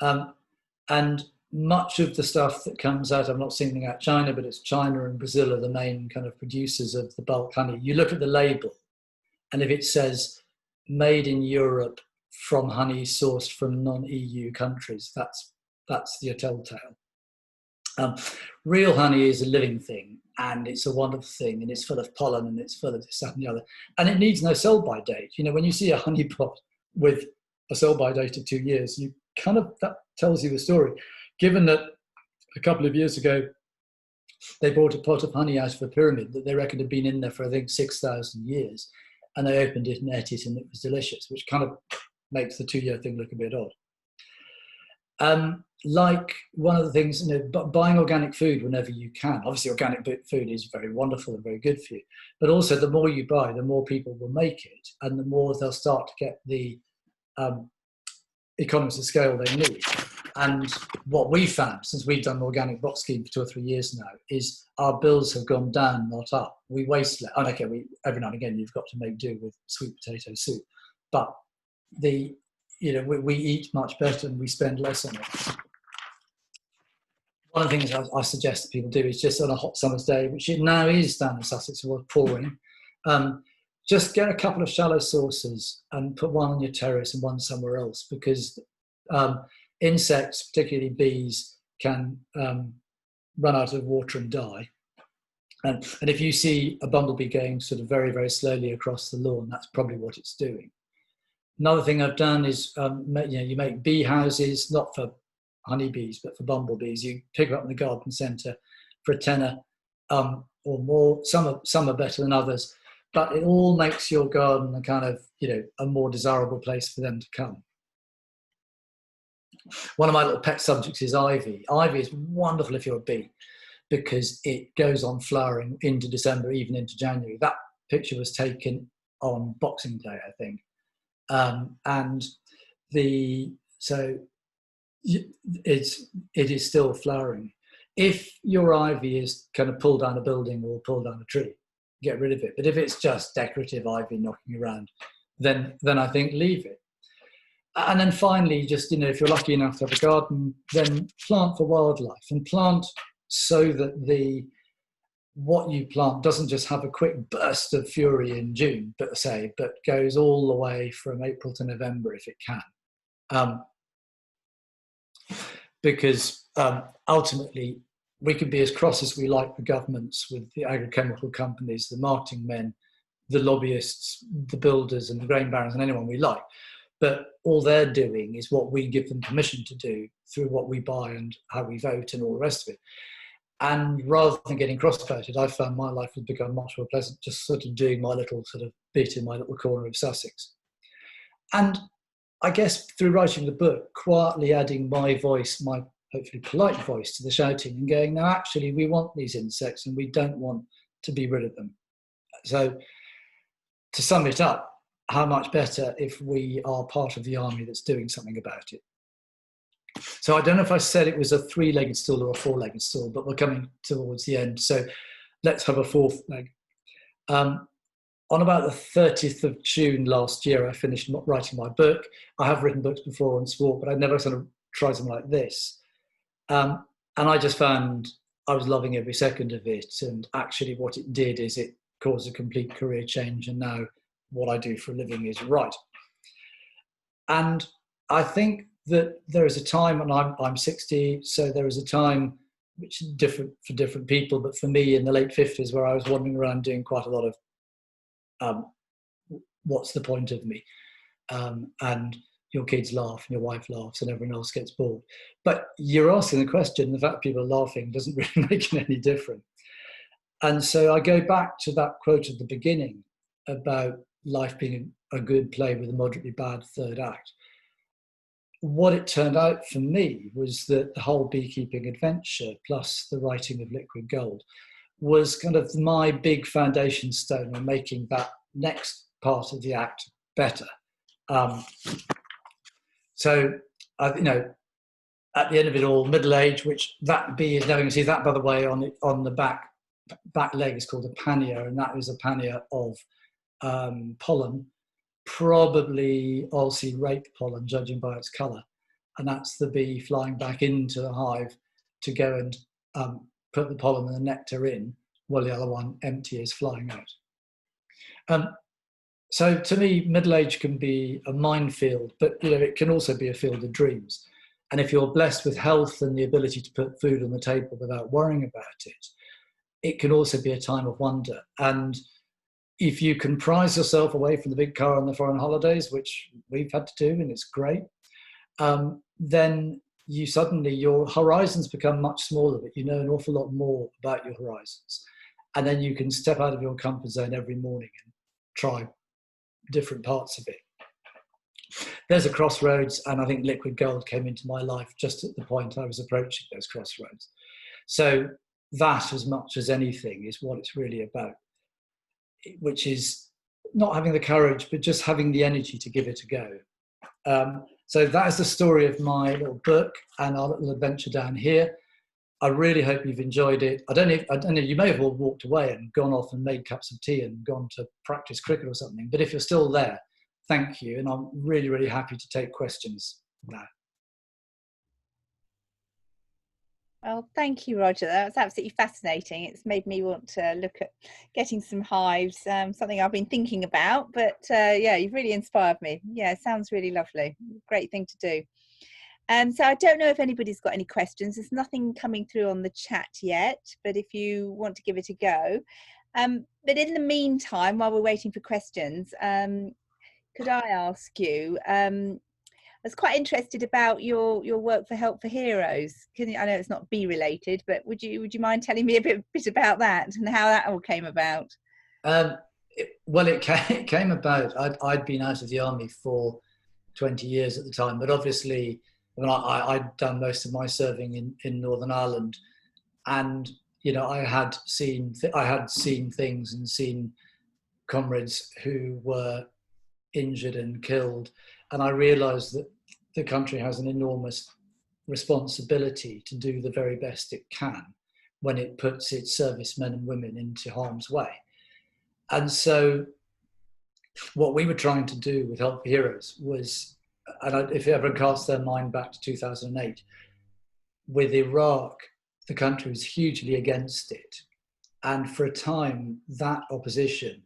And much of the stuff that comes out, I'm not singling out China, but it's China and Brazil are the main kind of producers of the bulk honey. You look at the label, and if it says made in Europe from honey sourced from non-EU countries, that's your telltale. Real honey is a living thing, and it's a wonderful thing, and it's full of pollen, and it's full of this, that, and the other, and it needs no sell-by date. When you see a honey pot with a sell-by date of 2 years, that tells you the story. Given that a couple of years ago, They brought a pot of honey out of a pyramid that they reckoned had been in there for, I think, 6,000 years. And they opened it and ate it, and it was delicious, which kind of makes the 2-year thing look a bit odd. Like one of the things, buying organic food whenever you can. Obviously, organic food is very wonderful and very good for you. But also, the more you buy, the more people will make it, and the more they'll start to get the economies of scale they need. And what we found, since we've done an organic box scheme for 2 or 3 years now, is our bills have gone down, not up. We waste less. And okay, every now and again you've got to make do with sweet potato soup, but we eat much better and we spend less on it. One of the things I suggest that people do is just on a hot summer's day, which it now is down in Sussex, or pouring, just get a couple of shallow saucers and put one on your terrace and one somewhere else, because insects, particularly bees, can run out of water and die. And if you see a bumblebee going sort of very, very slowly across the lawn, that's probably what it's doing. Another thing I've done is, you make bee houses, not for honeybees, but for bumblebees. You pick them up in the garden centre for a tenner or more. Some are better than others, but it all makes your garden a kind of, a more desirable place for them to come. One of my little pet subjects is ivy. Ivy is wonderful if you're a bee, because it goes on flowering into December, even into January. That picture was taken on Boxing Day, I think. It is still flowering. If your ivy is kind of pull down a building or pull down a tree, get rid of it. But if it's just decorative ivy knocking around, then I think leave it. And then finally, just, if you're lucky enough to have a garden, then plant for wildlife, and plant so that what you plant doesn't just have a quick burst of fury in June, but goes all the way from April to November if it can. Because ultimately, we can be as cross as we like with governments, with the agrochemical companies, the marketing men, the lobbyists, the builders and the grain barons and anyone we like. But all they're doing is what we give them permission to do through what we buy and how we vote and all the rest of it. And rather than getting cross about it, I found my life has become much more pleasant, just sort of doing my little sort of bit in my little corner of Sussex. And I guess through writing the book, quietly adding my voice, my hopefully polite voice, to the shouting and going, no, actually, we want these insects and we don't want to be rid of them. So to sum it up, how much better if we are part of the army that's doing something about it. So I don't know if I said it was a 3-legged stool or a 4-legged stool, but we're coming towards the end. So let's have a 4th leg. On about the 30th of June last year, I finished writing my book. I have written books before on sport, but I'd never sort of tried something like this. And I just found I was loving every second of it. And actually what it did is it caused a complete career change. And now what I do for a living is write. And I think that there is a time, and I'm 60, so there is a time which is different for different people, but for me in the late 50s, where I was wandering around doing quite a lot of what's the point of me? And your kids laugh and your wife laughs and everyone else gets bored. But you're asking the question, the fact people are laughing doesn't really make it any different. And so I go back to that quote at the beginning about life being a good play with a moderately bad third act. What it turned out for me was that the whole beekeeping adventure, plus the writing of Liquid Gold, was kind of my big foundation stone on making that next part of the act better. So, at the end of it all, middle age, which that bee is now, you can see that, by the way, on the back leg is called a pannier, and that is a pannier of pollen, probably oilseed rape pollen, judging by its colour. And that's the bee flying back into the hive to go and put the pollen and the nectar in, while the other one, empty, is flying out. So to me, middle age can be a minefield, but it can also be a field of dreams. And if you're blessed with health and the ability to put food on the table without worrying about it, it can also be a time of wonder. And if you can prize yourself away from the big car on the foreign holidays, which we've had to do, and it's great, then you suddenly, your horizons become much smaller, but you know an awful lot more about your horizons. And then you can step out of your comfort zone every morning and try different parts of it. There's a crossroads, and I think liquid gold came into my life just at the point I was approaching those crossroads. So that, as much as anything, is what it's really about, which is not having the courage, but just having the energy to give it a go. So that is the story of my little book and our little adventure down here. I really hope you've enjoyed it. I don't know, you may have all walked away and gone off and made cups of tea and gone to practice cricket or something, but if you're still there, thank you. And I'm really, really happy to take questions now. Well, thank you, Roger. That's absolutely fascinating. It's made me want to look at getting some hives, something I've been thinking about. But yeah, you've really inspired me. Yeah, it sounds really lovely. Great thing to do. So I don't know if anybody's got any questions. There's nothing coming through on the chat yet, but if you want to give it a go. But in the meantime, while we're waiting for questions, could I ask you, I was quite interested about your work for Help for Heroes. I know it's not bee related, but would you mind telling me a bit about that and how that all came about? Well, it came about. I'd been out of the army for 20 years at the time, but obviously, I'd done most of my serving in Northern Ireland, and I had seen things and seen comrades who were injured and killed, and I realised that the country has an enormous responsibility to do the very best it can when it puts its servicemen and women into harm's way. And so what we were trying to do with Help for Heroes was, and if everyone casts their mind back to 2008, with Iraq, the country was hugely against it. And for a time, that opposition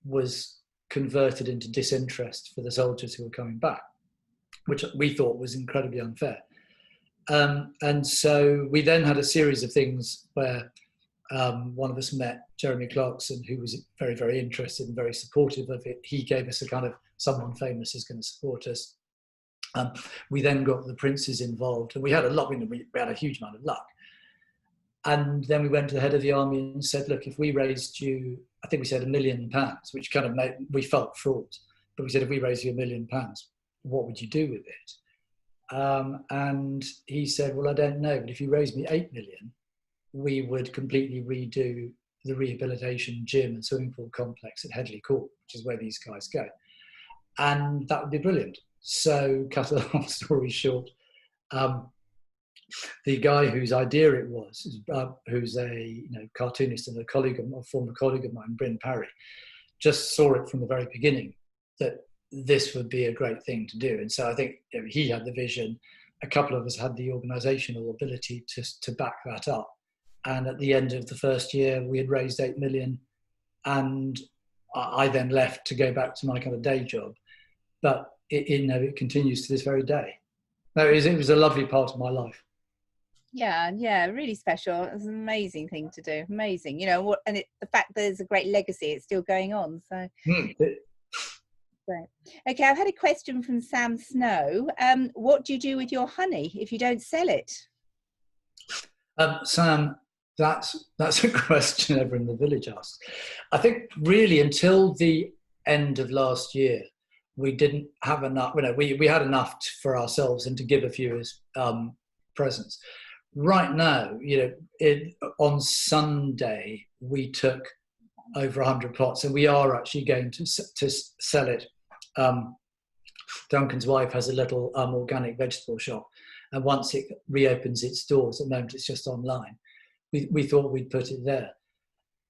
was converted into disinterest for the soldiers who were coming back, which we thought was incredibly unfair. And so we then had a series of things where one of us met Jeremy Clarkson, who was very, very interested and very supportive of it. He gave us a kind of someone famous is going to support us. We then got the princes involved, and we had we had a huge amount of luck. And then we went to the head of the army and said, look, if we raised you, I think we said £1 million, which kind of we felt frauds, but we said, if we raised you £1 million, what would you do with it? And he said, well, I don't know, but if you raised me 8 million, we would completely redo the rehabilitation gym and swimming pool complex at Headley Court, which is where these guys go. And that would be brilliant. So, cut a long story short, the guy whose idea it was, who's a cartoonist and a former colleague of mine, Bryn Parry, just saw it from the very beginning that this would be a great thing to do. And so I think he had the vision. A couple of us had the organisational ability to back that up. And at the end of the first year, we had raised 8 million, and I then left to go back to my kind of day job. But it continues to this very day. No, it was a lovely part of my life. Yeah, really special. It's an amazing thing to do. Amazing, the fact that there's a great legacy, it's still going on. So, great. Okay, I've had a question from Sam Snow. What do you do with your honey if you don't sell it? Sam, that's a question everyone in the village asks. I think really until the end of last year, we didn't have enough. We had enough for ourselves and to give a few as presents. Right now, on Sunday, we took over 100 plots, and we are actually going to sell it. Duncan's wife has a little organic vegetable shop, and once it reopens its doors, at the moment it's just online, we thought we'd put it there.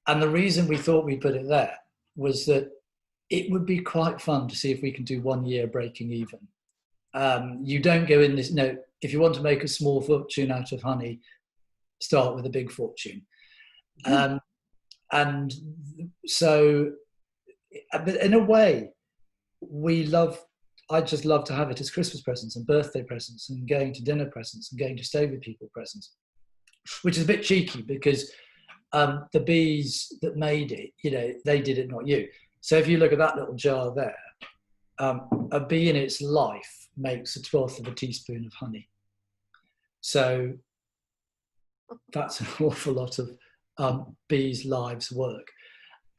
And the reason we thought we'd put it there was that it would be quite fun to see if we can do 1 year breaking even. You don't go in this, if you want to make a small fortune out of honey, start with a big fortune. And so, but in a way, I just love to have it as Christmas presents and birthday presents and going to dinner presents and going to stay with people presents, which is a bit cheeky because the bees that made it, they did it, not you. So if you look at that little jar there, a bee in its life makes 1/12 of a teaspoon of honey. So that's an awful lot of bees' lives' work.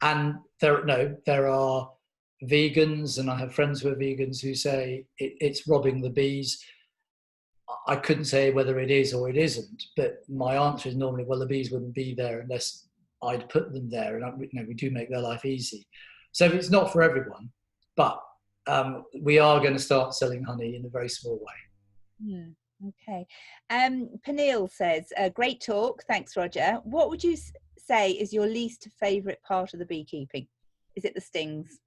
And there are vegans, and I have friends who are vegans who say it's robbing the bees. I couldn't say whether it is or it isn't, but my answer is normally, well, the bees wouldn't be there unless I'd put them there, and we do make their life easy. So it's not for everyone, but we are going to start selling honey in a very small way. Okay. Peniel says, great talk. Thanks, Roger. What would you say is your least favourite part of the beekeeping? Is it the stings?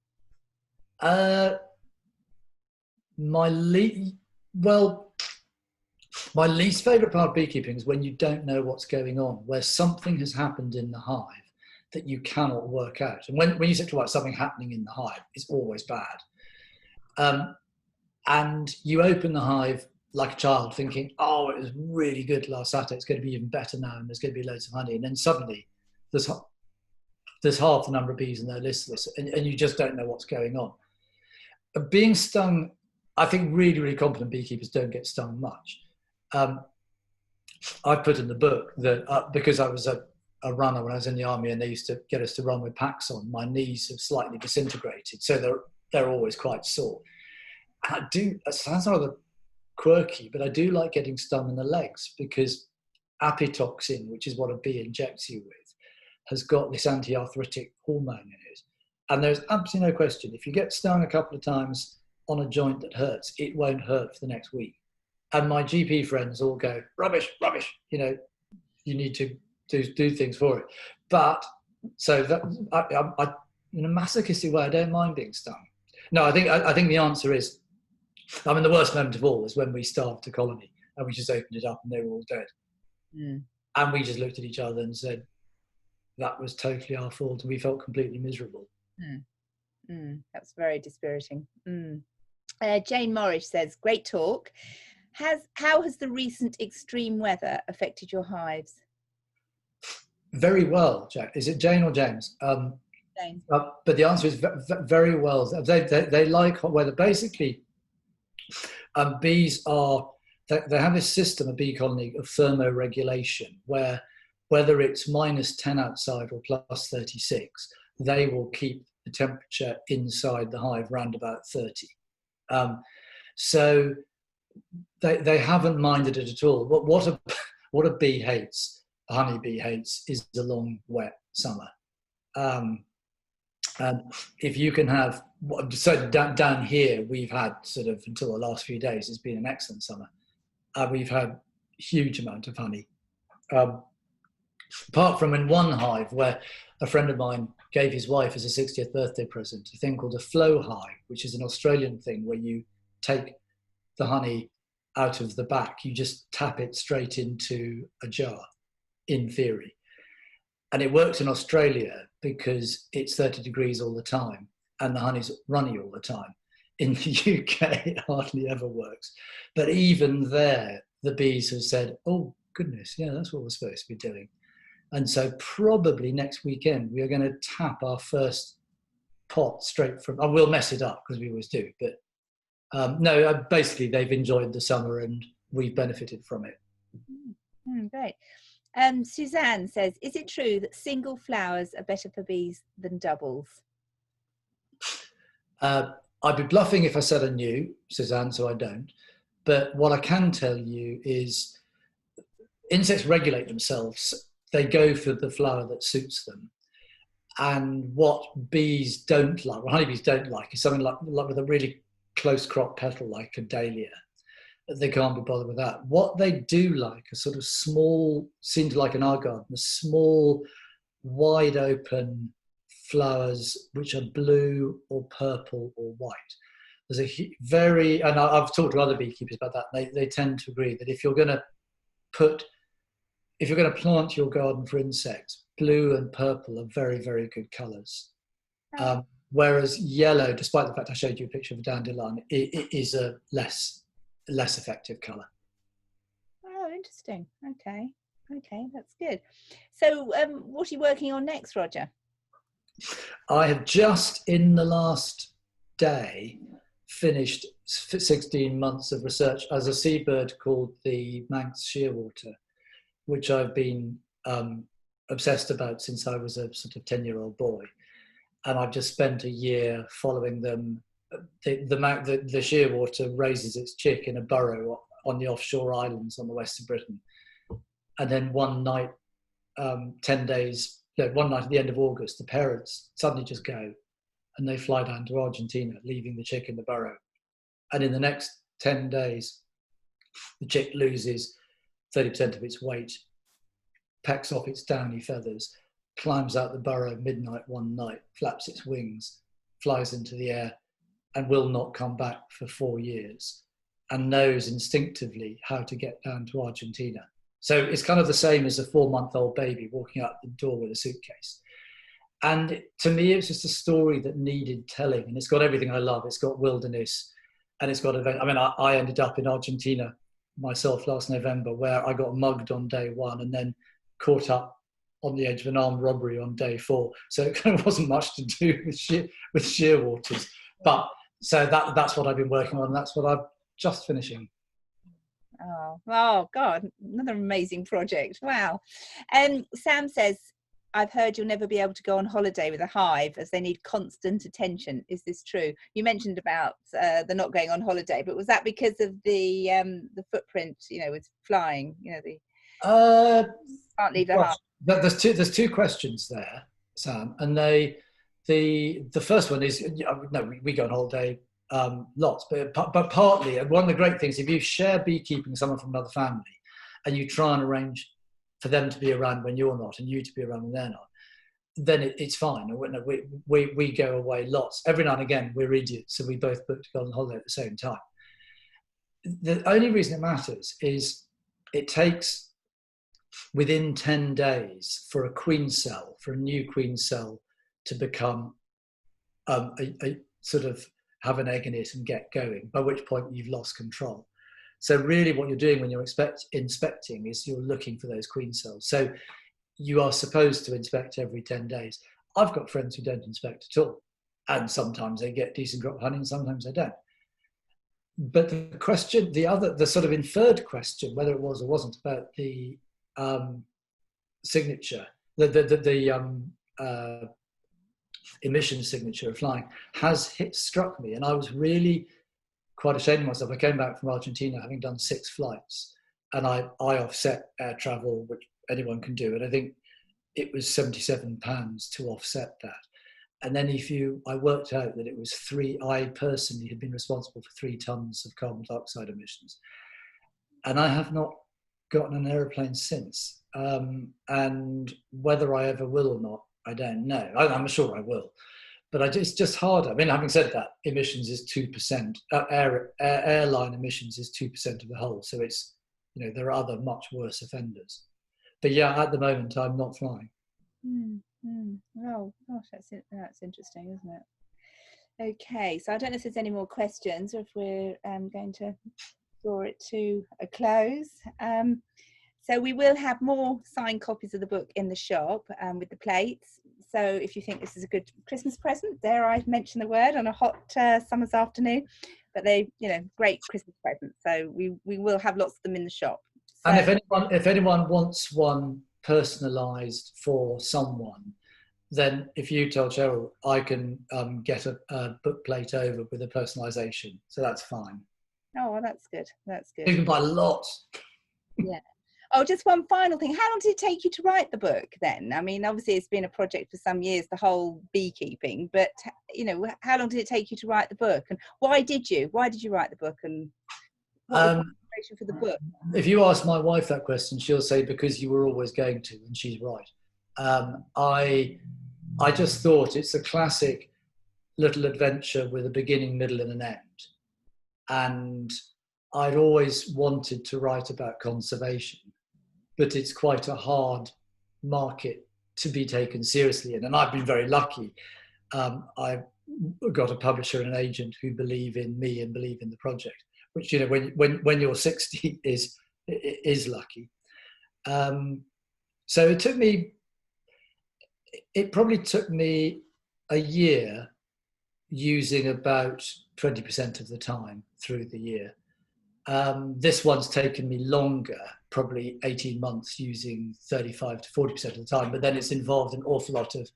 My least favourite part of beekeeping is when you don't know what's going on, where something has happened in the hive that you cannot work out. And when you talk about something happening in the hive, it's always bad. And you open the hive like a child thinking, oh, it was really good last Saturday, it's going to be even better now, and there's going to be loads of honey. And then suddenly there's half the number of bees and they're listless, and you just don't know what's going on. Being stung, I think really, really competent beekeepers don't get stung much. I put in the book that because I was a runner when I was in the army and they used to get us to run with packs on, my knees have slightly disintegrated, so they're always quite sore. And it sounds rather quirky, but I do like getting stung in the legs because apitoxin, which is what a bee injects you with, has got this anti-arthritic hormone in it. And there's absolutely no question, if you get stung a couple of times on a joint that hurts, it won't hurt for the next week. And my GP friends all go, rubbish, you need to do things for it. But so that I in a masochistic way, I don't mind being stung. No, I think the answer is, the worst moment of all is when we starved a colony and we just opened it up and they were all dead. And we just looked at each other and said, that was totally our fault, and we felt completely miserable. That's very dispiriting. Jane Morris says, great talk. How has the recent extreme weather affected your hives? Very well, Jack. Is it Jane or James? Jane. But the answer is very well. They like hot weather. Basically, bees they have this system, a bee colony, of thermoregulation, where whether it's -10 outside or +36, they will keep the temperature inside the hive round about 30. So they haven't minded it at all. But what a bee hates, a honeybee hates, is the long, wet summer. And if you can have, so down here, we've had sort of, until the last few days, it's been an excellent summer. We've had a huge amount of honey. Apart from in one hive where a friend of mine gave his wife as a 60th birthday present a thing called a flow hive, which is an Australian thing where you take the honey out of the back, you just tap it straight into a jar, in theory. And it works in Australia because it's 30 degrees all the time and the honey's runny all the time. In the UK, it hardly ever works. But even there, the bees have said, oh, goodness, yeah, that's what we're supposed to be doing. And so probably next weekend, we are going to tap our first pot straight from, we'll mess it up because we always do. But basically, they've enjoyed the summer and we've benefited from it. Great. Suzanne says, is it true that single flowers are better for bees than doubles? I'd be bluffing if I said I knew, Suzanne, so I don't. But what I can tell you is insects regulate themselves. They go for the flower that suits them. And what bees don't like, what honeybees don't like, is something like with a really close crop petal like a dahlia. They can't be bothered with that. What they do like are sort of small, seem to like in our garden, the small, wide open flowers which are blue or purple or white. There's and I've talked to other beekeepers about that. They tend to agree that if you're going to plant your garden for insects, blue and purple are very, very good colours. Whereas yellow, despite the fact I showed you a picture of a dandelion, it is a less effective colour. Oh, interesting. Okay, that's good. So what are you working on next, Roger? I have just, in the last day, finished 16 months of research as a seabird called the Manx shearwater, which I've been obsessed about since I was a sort of 10-year-old boy. And I've just spent a year following them. The shearwater raises its chick in a burrow on the offshore islands on the west of Britain. And then one night, 10 days, one night at the end of August, the parents suddenly just go and they fly down to Argentina, leaving the chick in the burrow. And in the next 10 days, the chick loses 30% of its weight, pecks off its downy feathers, climbs out the burrow midnight one night, flaps its wings, flies into the air, and will not come back for 4 years, and knows instinctively how to get down to Argentina. So it's kind of the same as a 4-month-old baby walking out the door with a suitcase. And to me, it's just a story that needed telling, and it's got everything I love. It's got wilderness, and it's got event. I mean, I ended up in Argentina myself last November, where I got mugged on day 1 and then caught up on the edge of an armed robbery on day 4. So it kind of wasn't much to do with shearwaters. But so that's what I've been working on. And that's what I'm just finishing. Oh God, another amazing project. Wow. And Sam says, I've heard you'll never be able to go on holiday with a hive as they need constant attention. Is this true? You mentioned about the not going on holiday, but was that because of the footprint, with flying, the can't leave the hive? There's two questions there, Sam, and the first one is, no, we go on holiday lots, but partly, and one of the great things, if you share beekeeping with someone from another family and you try and arrange for them to be around when you're not and you to be around when they're not, then it's fine. We go away lots. Every now and again, we're idiots, so we both book to go on holiday at the same time. The only reason it matters is it takes within 10 days for a new queen cell to become a sort of have an egg in it and get going, by which point you've lost control. So really what you're doing when you're inspecting is you're looking for those queen cells. So you are supposed to inspect every 10 days. I've got friends who don't inspect at all. And sometimes they get decent drop honey and sometimes they don't. But the question, the sort of inferred question, whether it was or wasn't, about the signature, the emission signature of flying has struck me. And I was really quite ashamed of myself. I came back from Argentina having done 6 flights, and I offset air travel, which anyone can do. And I think it was £77 to offset that. And then I worked out that it was I personally had been responsible for 3 tons of carbon dioxide emissions. And I have not gotten an aeroplane since. And whether I ever will or not, I don't know. I'm sure I will. But it's just harder. I mean, having said that, emissions is 2%. Airline emissions is 2% of the whole. So it's, there are other much worse offenders. But yeah, at the moment, I'm not flying. Oh, gosh, that's interesting, isn't it? Okay, so I don't know if there's any more questions or if we're going to draw it to a close. So we will have more signed copies of the book in the shop with the plates. So if you think this is a good Christmas present, dare I mention the word, on a hot summer's afternoon, but they, great Christmas presents. So we will have lots of them in the shop. So, and if anyone wants one personalised for someone, then if you tell Cheryl, I can get a book plate over with a personalisation. So that's fine. Oh, well, that's good. That's good. You can buy lots. Yeah. Oh, just one final thing. How long did it take you to write the book then? I mean, obviously it's been a project for some years, the whole beekeeping, but, how long did it take you to write the book? And why did you write the book? And what was the motivation for the book? If you ask my wife that question, she'll say, because you were always going to, and she's right. I just thought it's a classic little adventure with a beginning, middle and an end. And I'd always wanted to write about conservation, but it's quite a hard market to be taken seriously in. And I've been very lucky. I've got a publisher and an agent who believe in me and believe in the project, which, when you're 60 is lucky. So it probably took me a year using about 20% of the time through the year. This one's taken me longer, probably 18 months, using 35 to 40% of the time, but then it's involved an awful lot of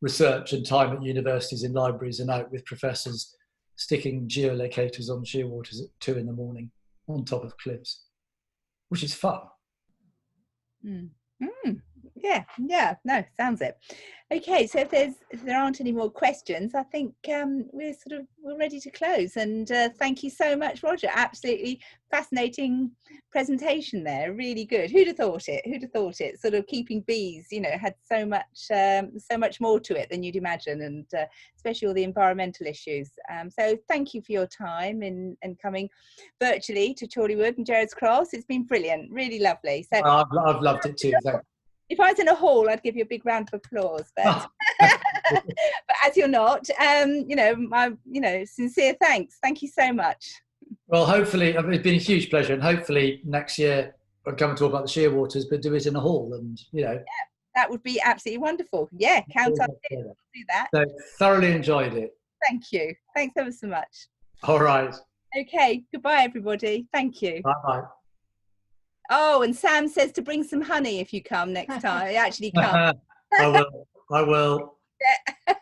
research and time at universities and libraries and out with professors sticking geolocators on shearwaters at 2 a.m. on top of cliffs, which is fun. Yeah, no, sounds it. Okay, so if there aren't any more questions, I think we're ready to close. And thank you so much, Roger. Absolutely fascinating presentation there. Really good. Who'd have thought it? Who'd have thought it? Sort of keeping bees, had so much more to it than you'd imagine, and especially all the environmental issues. So thank you for your time and coming virtually to Chorleywood and Gerrards Cross. It's been brilliant, really lovely. So I've loved it too. Thank you. If I was in a hall, I'd give you a big round of applause, but but as you're not, my sincere thanks. Thank you so much. Well, hopefully, it's been a huge pleasure, and hopefully next year I'll come and talk about the shearwaters, but do it in a hall, and Yeah, that would be absolutely wonderful. Yeah, count on it. Do that. So thoroughly enjoyed it. Thank you. Thanks ever so much. All right. Okay. Goodbye, everybody. Thank you. Bye. Oh, and Sam says to bring some honey if you come next time. Actually, come. I will. Yeah.